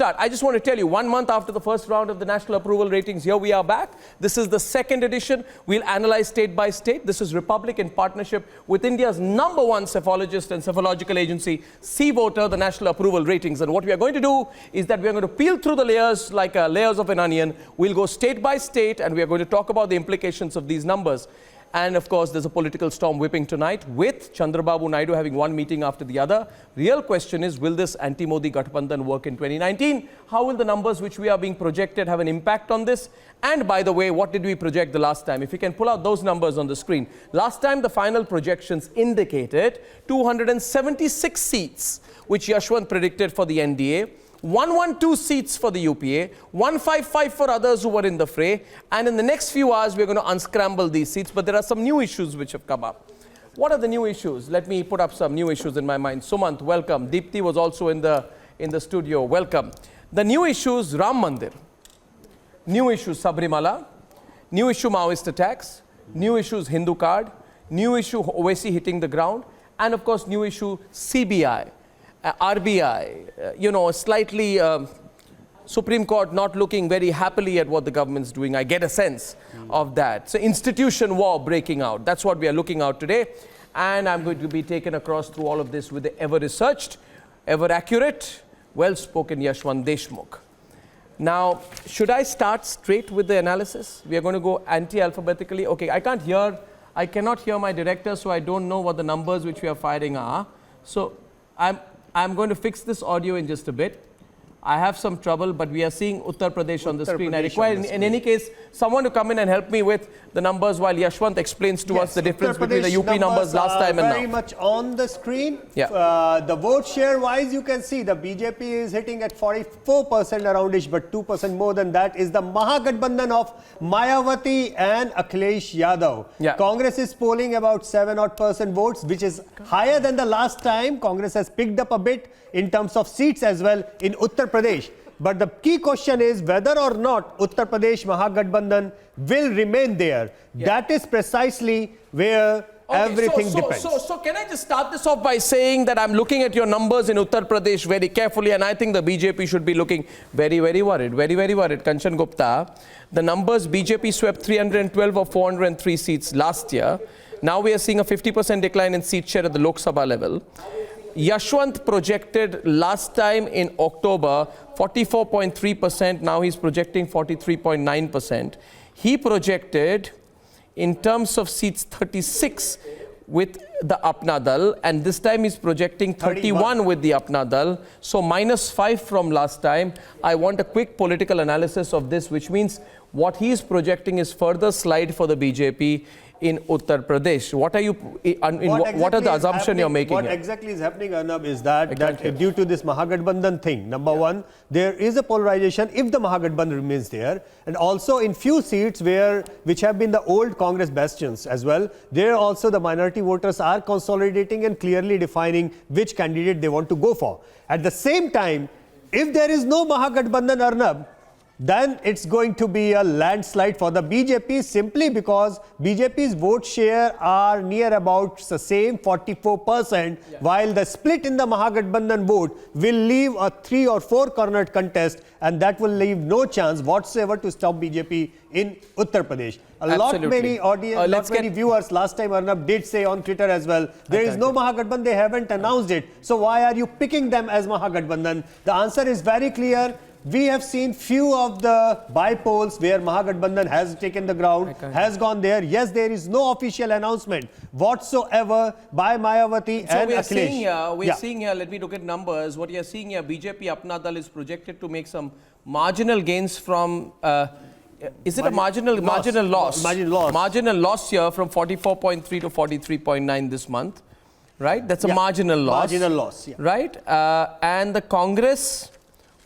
I just want to tell you, 1 month after the first round of the national approval ratings, here we are back. This is the second edition. We'll analyze state by state. This is Republic in partnership with India's #1 cephalogist and cephalogical agency, C-Voter, the national approval ratings. And what we are going to do is that we are going to peel through the layers like layers of an onion. We'll go state by state and we are going to talk about the implications of these numbers. And of course, there's a political storm whipping tonight with Chandrababu Naidu having one meeting after the other. Real question is, will this anti-Modi Gathbandhan work in 2019? How will the numbers which we are being projected have an impact on this? And by the way, what did we project the last time? If you can pull out those numbers on the screen. Last time, the final projections indicated 276 seats, which Yashwant predicted for the NDA. 112 seats for the UPA, 155 for others who were in the fray, and in the next few hours we're going to unscramble these seats, but there are some new issues which have come up. What are the new issues? Let me put up some new issues in my mind. Sumant, welcome. Deepthi was also in the studio. Welcome. The new issues, Ram Mandir. New issues, Sabrimala. New issue, Maoist attacks. New issues, Hindu card. New issue, Owaisi hitting the ground. And of course, new issue, CBI. RBI, slightly Supreme Court not looking very happily at what the government's doing. I get a sense of that. So institution war breaking out. That's what we are looking at today. And I'm going to be taken across through all of this with the ever-researched, ever-accurate, well-spoken Yashwant Deshmukh. Now, should I start straight with the analysis? We are going to go anti-alphabetically. Okay, I cannot hear my director, so I don't know what the numbers which we are firing are. So I'm going to fix this audio in just a bit. I have some trouble, but we are seeing Uttar Pradesh on the screen. I require, in any case, someone to come in and help me with the numbers while Yashwant explains to us the difference between the UP numbers last time and now. Very much on the screen. Yeah. The vote share wise, you can see the BJP is hitting at 44% aroundish, but 2% more than that is the Mahagathbandhan of Mayawati and Akhilesh Yadav. Yeah. Congress is polling about 7% votes, which is higher than the last time. Congress has picked up a bit in terms of seats as well in Uttar Pradesh. But the key question is whether or not Uttar Pradesh Mahagathbandhan will remain there. Yeah. That is precisely where everything depends. So can I just start this off by saying that I'm looking at your numbers in Uttar Pradesh very carefully, and I think the BJP should be looking very, very worried. Very, very worried. Kanchan Gupta, the numbers, BJP swept 312 or 403 seats last year. Now we are seeing a 50% decline in seat share at the Lok Sabha level. Yashwant projected last time in October 44.3%. Now he's projecting 43.9%. He projected in terms of seats 36 with the Apna Dal, and this time he's projecting 31 with the Apna Dal. So -5 from last time. I want a quick political analysis of this, which means what he's projecting is further slide for the BJP in Uttar Pradesh. What are you? What are the assumptions you're making? What here? exactly is happening, Arnab, is that due to this Mahagathbandhan thing, number one, there is a polarization if the Mahagathbandhan remains there, and also in few seats which have been the old Congress bastions as well, there also the minority voters are consolidating and clearly defining which candidate they want to go for. At the same time, if there is no Mahagathbandhan, Arnab, then it's going to be a landslide for the BJP simply because BJP's vote share are near about the same 44%, while the split in the Mahagathbandhan vote will leave a 3 or 4 cornered contest, and that will leave no chance whatsoever to stop BJP in Uttar Pradesh. Lot many viewers last time, Arnab, did say on Twitter as well, there is no Mahagathbandhan, they haven't announced it. So why are you picking them as Mahagathbandhan? The answer is very clear. We have seen few of the by-polls where Mahagathbandhan has taken the ground, has gone there. Yes, there is no official announcement whatsoever by Mayawati and Akhilesh. We are seeing here, let me look at numbers. What you are seeing here, BJP Apna Dal is projected to make some marginal gains from, is it a marginal loss? Marginal loss here from 44.3 to 43.9 this month, right? That's a marginal loss. Marginal loss, yeah. Right? And the Congress,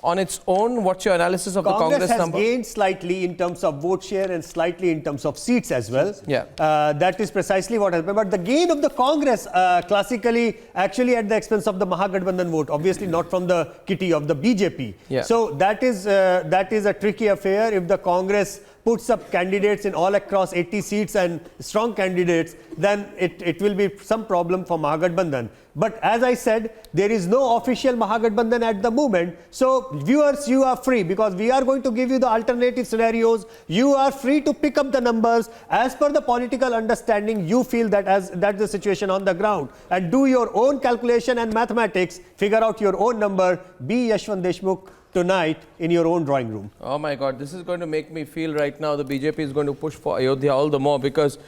on its own, what's your analysis of the Congress number? Congress has gained slightly in terms of vote share and slightly in terms of seats as well. Yeah. That is precisely what happened. But the gain of the Congress classically actually at the expense of the Mahagathbandhan vote, obviously not from the kitty of the BJP. Yeah. So that is a tricky affair. If the Congress puts up candidates in all across 80 seats and strong candidates, then it will be some problem for Mahagathbandhan. But as I said, there is no official Mahagathbandhan at the moment. So viewers, you are free, because we are going to give you the alternative scenarios. You are free to pick up the numbers as per the political understanding you feel that that's the situation on the ground, and do your own calculation and mathematics, figure out your own number. Be Yashwant Deshmukh tonight in your own drawing room. Oh my God, this is going to make me feel right now the BJP is going to push for Ayodhya all the more, because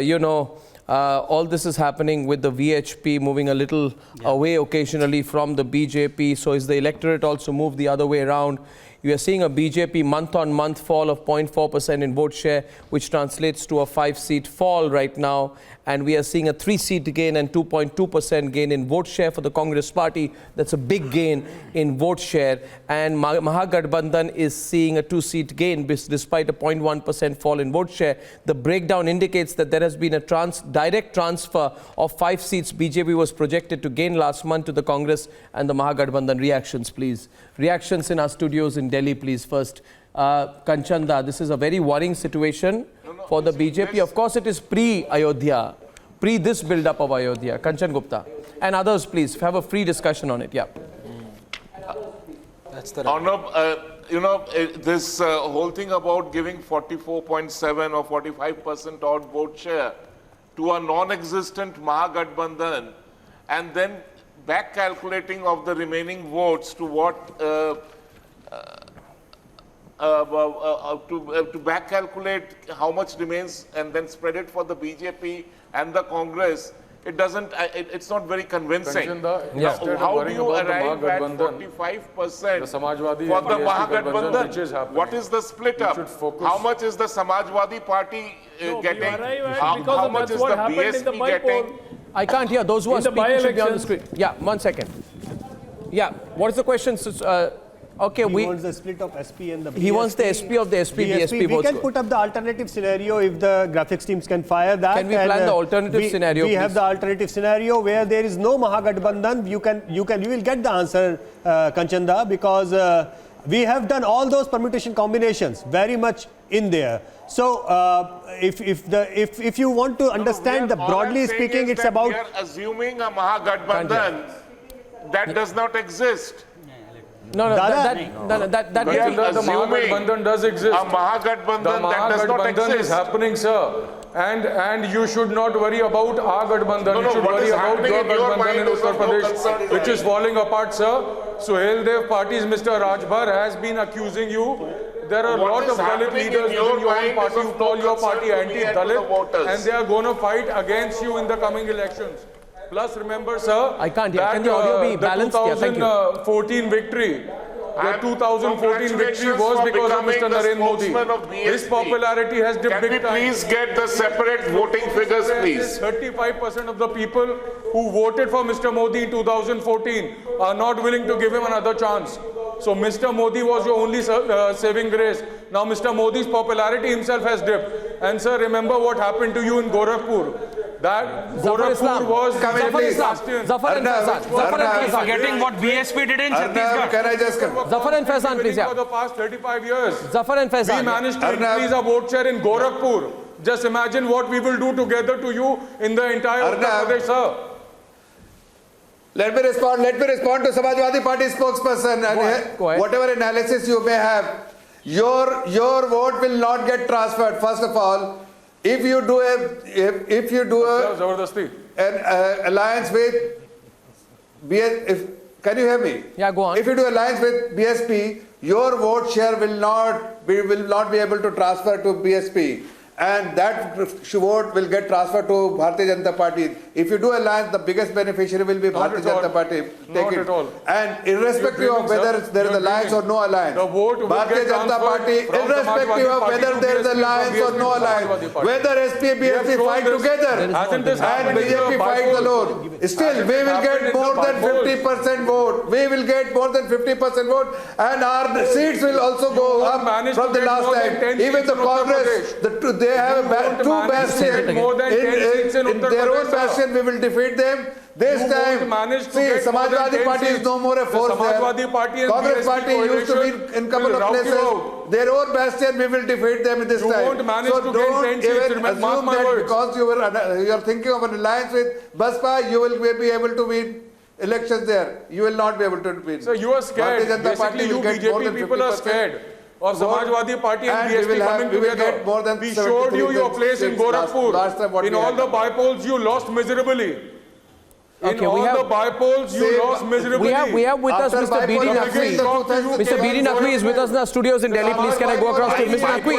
you know, all this is happening with the VHP moving a little away occasionally from the BJP. So is the electorate also moved the other way around? You are seeing a BJP month-on-month fall of 0.4% in vote share, which translates to a 5-seat fall right now. And we are seeing a 3-seat gain and 2.2% gain in vote share for the Congress party. That's a big gain in vote share. And Mahagathbandhan is seeing a 2-seat gain despite a 0.1% fall in vote share. The breakdown indicates that there has been a direct transfer of 5 seats BJP was projected to gain last month to the Congress and the Mahagathbandhan. Reactions, please. Reactions in our studios in Delhi, please. First, Kanchanda, this is a very worrying situation for the BJP. Of course, it is pre-Ayodhya, pre this build-up of Ayodhya. Kanchan Gupta and others, please have a free discussion on it. Yeah. That's the right. This whole thing about giving 44.7 or 45% odd vote share to a non-existent Mahagathbandhan, and then back calculating of the remaining votes to what to back calculate how much remains and then spread it for the BJP and the Congress, it doesn't. It's not very convincing. How do you arrive at 45% for the Mahagathbandhan? What is the split up? How much is the Samajwadi Party getting? How much is the BSP getting? I can't hear. Those who are speaking should be on the screen. Yeah, 1 second. Yeah, what is the question? Okay, he wants the split of SP and the BSP. He wants the SP of the SP, BSP. We can put up the alternative scenario if the graphics teams can fire that. Can we plan the alternative scenario, We have the alternative scenario where there is no Mahagathbandhan. You will get the answer, Kanchanda, because we have done all those permutation combinations very much in there. So if you want to understand broadly speaking, it's about. We are assuming a Mahagathbandhan that does not exist. No, we are the Mahagathbandhan does exist. A Mahagathbandhan that does not exist. Mahagathbandhan is happening, sir. And you should not worry about our Gathbandhan. You should worry about your Gathbandhan in Uttar Pradesh, which is falling apart, sir. Suhail Dev Party's Mr. Rajbhar has been accusing you. There are a lot of Dalit leaders within your own party who call your party anti-Dalit, and they are going to fight against you in the coming elections. Plus, remember, sir, I can't hear. Can the audio be balanced? The 2014 victory. The 2014 victory was because of Mr. Narendra Modi. His popularity has dipped big time. Can we please get the separate voting figures, please? 35% of the people who voted for Mr. Modi in 2014 are not willing to give him another chance. So Mr. Modi was your only saving grace. Now Mr. Modi's popularity himself has dipped. And sir, remember what happened to you in Gorakhpur. That Gorakhpur was Zafar and Faizan. Forgetting what BSP did in Chhattisgarh. Can I just come? Zafar and Faizan, please. For the past 35 years, Zafar and Faizan. we managed to increase our vote share in Gorakhpur. Just imagine what we will do together to you in the entire Uttar Pradesh, sir. Let me respond to Samajwadi Party spokesperson. Go ahead. Whatever analysis you may have, your vote will not get transferred. First of all, if you do an alliance with BSP, can you hear me? Yeah, go on. If you do alliance with BSP, your vote share will not be able to transfer to BSP. And that vote will get transferred to Bharatiya Janata Party. If you do alliance, the biggest beneficiary will be Bharatiya Janata Party. Not at all. And irrespective of whether there is alliance or no alliance, Bharatiya Janata Party, irrespective of whether there is alliance or no alliance, whether SP and BSP fight together and BJP fights alone, still we will get more than 50% vote. We will get more than 50% vote, and our seats will also go up from the last time. Even the Congress, they have two bastions more than 10 seats in their own bastion bastion, we will defeat them. This You time, won't manage to see, get more than Samajwadi 10 Party is seats. no more a The force there. Samajwadi Party and Congress BSP Party used to coalition be in couple will of rout you places. out. Their own bastion, we will defeat them this You time. won't manage so to get don't 10 seats, even mark assume my that words. because you are thinking of an alliance with Baspa, you will be able to win elections there. You will not be able to win. So you are scared. Bharatiya Janata Party Basically, you will get more BJP than people are 50% scared of Samajwadi Party and and we BSP coming will together. get more than We showed you your place in seats last time Gorakhpur. what In we all had. the bypolls, you lost miserably. In Okay, all we have- the bypolls, you Same. lost miserably. We have with us After Mr. B.D. bypoll Naqvi. elections, Mr. B.D. Naqvi is with us in the studios in Delhi. Please, can I go across to Mr. Naqvi?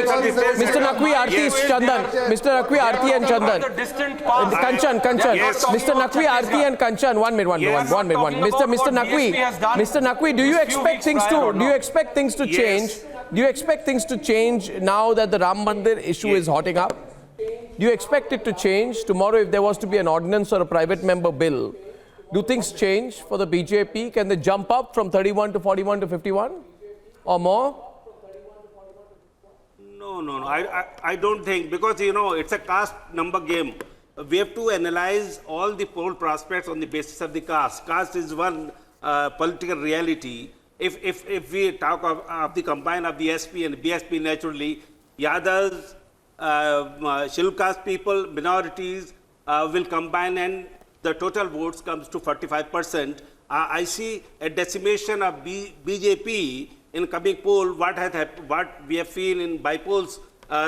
Mr. Naqvi, Aarti, Chandan. Mr. Naqvi, Aarti and Chandan. The distant past. Kanchan. Yes. Mr. Naqvi, Aarti and Kanchan. One minute. Yes. Mr. Naqvi, do you expect things to change? Do you expect things to change now that the Ram Mandir issue is hotting up? Do you expect it to change tomorrow if there was to be an ordinance or a private member bill? Do things change for the BJP? Can they jump up from 31 to 41 to 51 or more? No. I don't think, because, it's a caste number game. We have to analyze all the poll prospects on the basis of the caste. Caste is one political reality. If we talk of the combine of the SP and BSP, naturally, Yadavs, scheduled caste people, minorities will combine, and the total votes comes to 45%. I see a decimation of BJP in coming poll, what we have seen in bypolls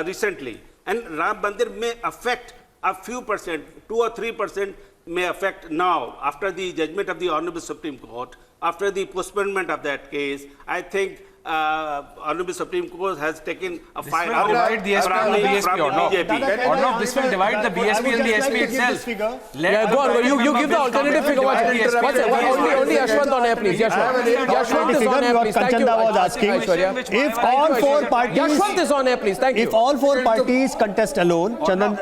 recently. And Ram Mandir may affect a few percent, 2 or 3% may affect now, after the judgment of the Honorable Supreme Court, after the postponement of that case. I think Honorable Supreme Court has taken a fight will divide the SP and the BSP or not? BJP. Or not, this will divide the BSP and the SP itself. Yeah, go on. You give the alternative figure. Only Yashwant on air, please. Yashwant is on air, please. Thank you. Kanchandra was asking, Aishwarya. if all four parties, Yashwant is on air, please. Thank you. if all four parties contest alone, Chandan,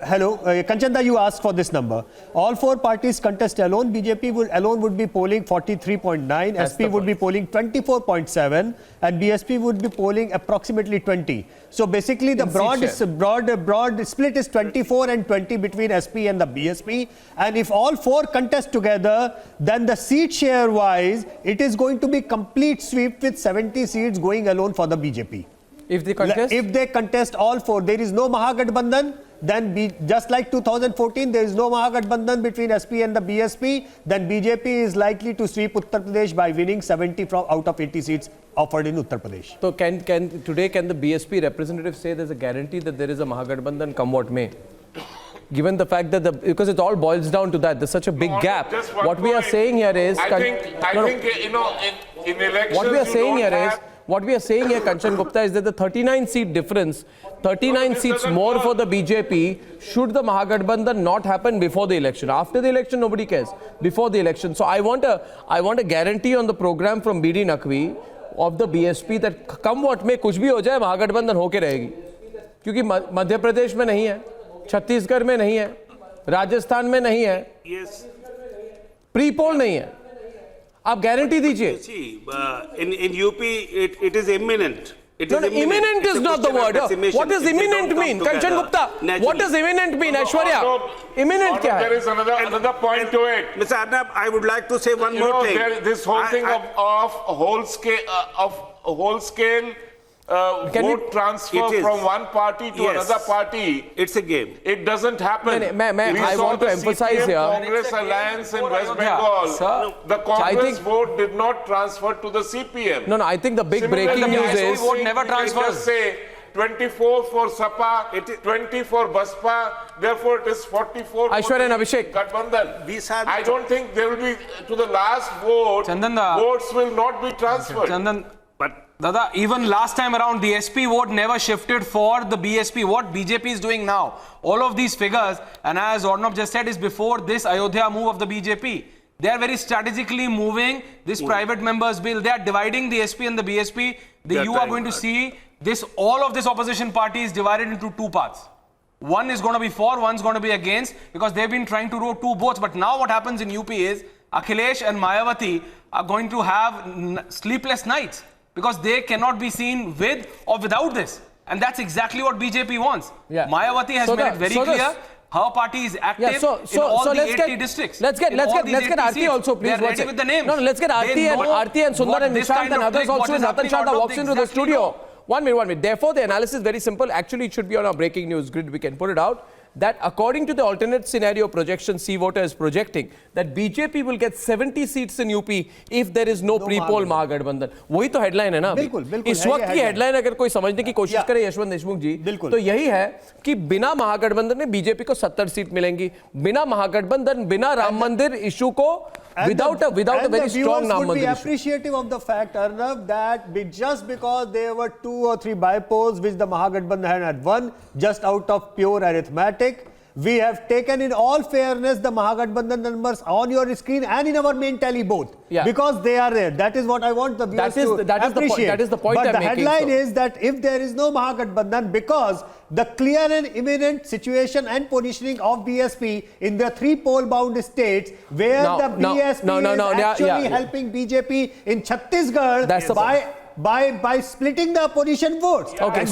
hello, Kanchandra, you asked for this number. All four parties contest alone, BJP would be polling 43.9, SP would be polling 24.7, and BSP would be polling approximately 20. So basically, the broad split is 24 and 20 between SP and the BSP. And if all four contest together, then the seat share wise, it is going to be complete sweep with 70 seats going alone for the BJP. If they contest? If they contest all four, there is no Mahagathbandhan, then just like 2014, there is no Mahagathbandhan between SP and the BSP, then BJP is likely to sweep Uttar Pradesh by winning 70 out of 80 seats offered in Uttar Pradesh. So can the BSP representative say there's a guarantee that there is a Mahagathbandhan come what may? Given the fact that because it all boils down to that, there's such a big gap. What we are saying here is, I think in elections, what we are saying here, Kanchan Gupta, is that the 39 seat difference, 39 seats more for the BJP, should the Mahagathbandhan not happen before the election. After the election, nobody cares. Before the election. So I want a guarantee on the program from B.D. Naqvi of the BSP that come what may, कुछ भी हो जाए, Mahagathbandhan होके रहेगी. क्योंकि मध्य प्रदेश में नहीं है, छत्तीसगढ़ में नहीं है, राजस्थान में नहीं है, प्री पोल नहीं है. आप गारंटी दीजिए. See, in UP, it is imminent. Imminent is not the word. What does imminent mean? Kanchan Gupta, what does imminent mean? Aishwarya, imminent क्या है? There is another point to it. Mr. Arnab, I would like to say one more thing. This whole thing of whole scale vote transfer from one party to another party. It's a game. It doesn't happen. I want to emphasize here. Congress alliance in West Bengal. The Congress vote did not transfer to the CPM. No, I think the big breaking news is vote never transfers. Say 24 for Sapa, 20 for Baspa, therefore it is 44 Aishwarya and Abhishek. Gadbandhan. I don't think there will be, to the last vote, votes will not be transferred. Chandan, Dada, even last time around, the SP vote never shifted for the BSP. What BJP is doing now, all of these figures, and as Arnab just said, is before this Ayodhya move of the BJP. They are very strategically moving this private members bill. They are dividing the SP and the BSP. You are going to see this. All of this opposition party is divided into two parts. One is going to be for, one's going to be against, because they've been trying to row two boats. But now what happens in UP is Akhilesh and Mayawati are going to have sleepless nights, because they cannot be seen with or without this. And that's exactly what BJP wants. Yeah. Mayawati has made it very clear her party is active in all the 80 districts. Let's get Aarti also, please. They're ready with the names. No, let's get Aarti and Sundar and Nishant and others also. Ratan Shah walks into the studio. 1 minute. Therefore, the analysis is very simple. Actually, it should be on our breaking news grid. We can put it out. That according to the alternate scenario projection, C Voter is projecting that BJP will get 70 seats in UP if there is no pre-poll Mahagathbandhan. वही तो headline है ना अभी. इस वक्त की headline अगर कोई समझने की कोशिश करे यशवंत देशमुख जी, तो यही है कि बिना महागठबंधन में बीजेपी को 70 सीट मिलेंगी. बिना महागठबंधन, बिना राम मंदिर इशू को without a very strong Ram would be Mandir issue. appreciative of the fact, Arnav, that just because there were 2 or 3 by-polls which the Mahagathbandhan had won just out of pure arithmetic, we have taken in all fairness the Mahagathbandhan numbers on your screen and in our main tally both. Yeah. Because they are there. That is what I want the viewers to appreciate. That is the point but I'm the making. headline is that if there is no Mahagathbandhan, because the clear and imminent situation and positioning of BSP in the 3 poll-bound states where the BSP is actually helping BJP in Chhattisgarh by splitting the opposition votes. Okay.